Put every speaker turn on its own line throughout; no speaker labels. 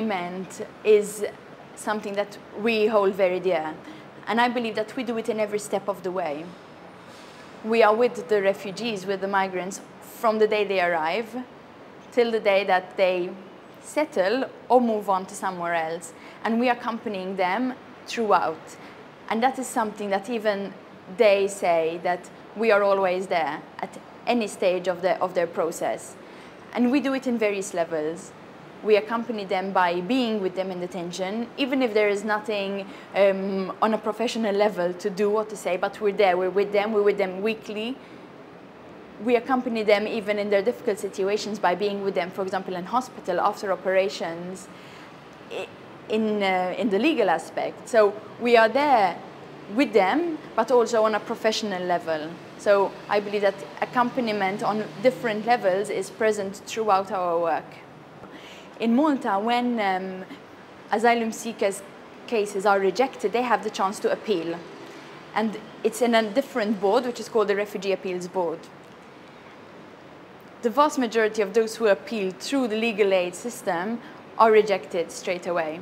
accompaniment is something that we hold very dear. And I believe that we do it in every step of the way. We are with the refugees, with the migrants, from the day they arrive till the day that they settle or move on to somewhere else. And we are accompanying them throughout. And that is something that even they say, that we are always there at any stage of their process. And we do it in various levels. We accompany them by being with them in detention, even if there is nothing on a professional level to do or to say, but we're there, we're with them weekly. We accompany them even in their difficult situations by being with them, for example, in hospital, after operations, in the legal aspect. So we are there with them, but also on a professional level. So I believe that accompaniment on different levels is present throughout our work. In Malta, when asylum seekers' cases are rejected, they have the chance to appeal. And it's in a different board, which is called the Refugee Appeals Board. The vast majority of those who appeal through the legal aid system are rejected straight away.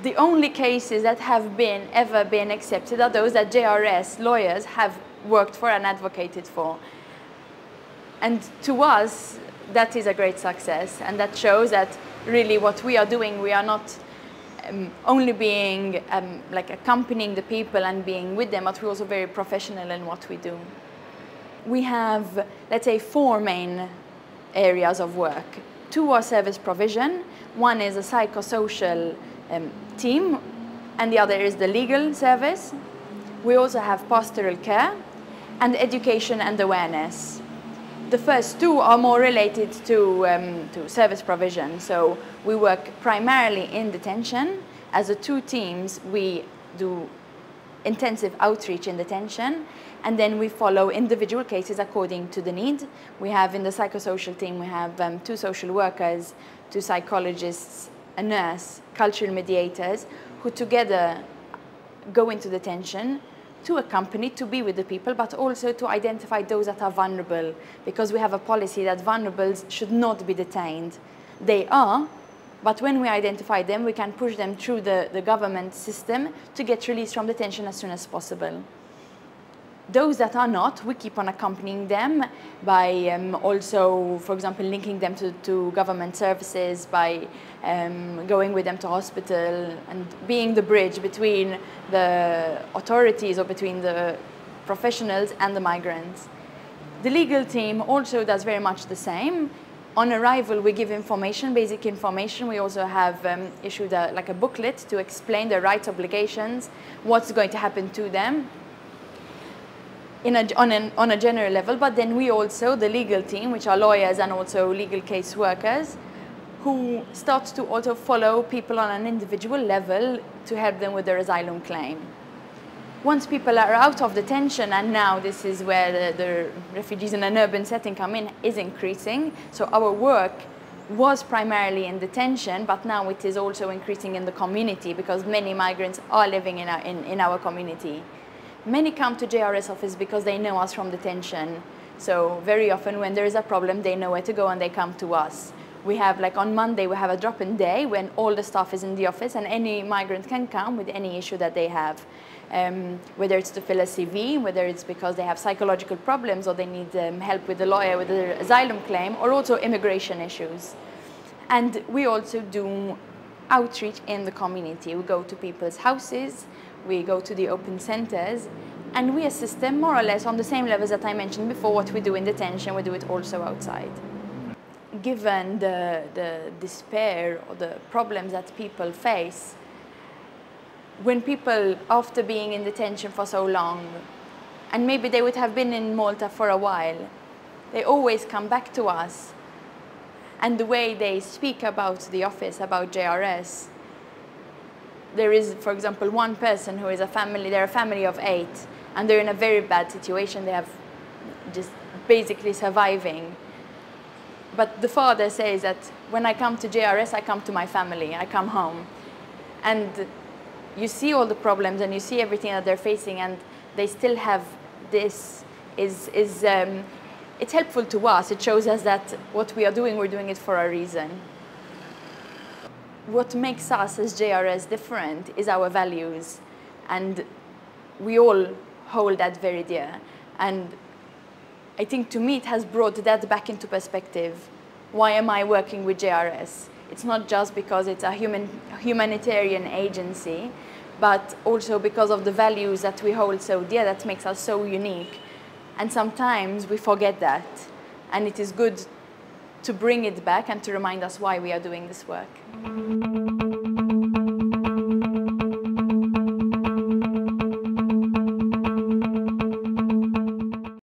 The only cases that have ever been accepted are those that JRS lawyers have worked for and advocated for. And to us, that is a great success, and that shows that really what we are doing, we are not only being like accompanying the people and being with them, but we're also very professional in what we do. We have, let's say, 4 main areas of work. 2 are service provision. One is a psychosocial team, and the other is the legal service. We also have pastoral care and education and awareness. The first 2 are more related to service provision. So we work primarily in detention. As the 2 teams, we do intensive outreach in detention, and then we follow individual cases according to the need. We have in the psychosocial team, we have 2 social workers, 2 psychologists, a nurse, cultural mediators, who together go into detention to accompany, to be with the people, but also to identify those that are vulnerable, because we have a policy that vulnerables should not be detained. They are, but when we identify them, we can push them through the government system to get released from detention as soon as possible. Those that are not, we keep on accompanying them by also, for example, linking them to government services, by going with them to hospital and being the bridge between the authorities or between the professionals and the migrants. The legal team also does very much the same. On arrival, we give information, basic information. We also have issued like a booklet to explain their rights, obligations, what's going to happen to them on a general level. But then we also, the legal team, which are lawyers and also legal case workers, who start to also follow people on an individual level to help them with their asylum claim. Once people are out of detention, and now this is where the refugees in an urban setting come in, is increasing. So our work was primarily in detention, but now it is also increasing in the community, because many migrants are living in our community. Many come to JRS office because they know us from detention. So very often when there is a problem, they know where to go and they come to us. We have, like on Monday, we have a drop-in day when all the staff is in the office and any migrant can come with any issue that they have. Whether it's to fill a CV, whether it's because they have psychological problems or they need help with the lawyer with their asylum claim, or also immigration issues. And we also do outreach in the community. We go to people's houses, we go to the open centers, and we assist them more or less on the same levels that I mentioned before. What we do in detention, we do it also outside. Given the despair or the problems that people face, when people, after being in detention for so long, and maybe they would have been in Malta for a while, they always come back to us. And the way they speak about the office, about JRS, there is, for example, one person who is they're a family of 8, and they're in a very bad situation. They have just basically surviving. But the father says that when I come to JRS, I come to my family, I come home. And you see all the problems and you see everything that they're facing, and they still have this. It's helpful to us. It shows us that what we are doing, we're doing it for a reason. what makes us as JRS different is our values. And we all hold that very dear. And I think to me it has brought that back into perspective. Why am I working with JRS? It's not just because it's a humanitarian agency, but also because of the values that we hold so dear that makes us so unique. And sometimes we forget that. And it is good to bring it back and to remind us why we are doing this work.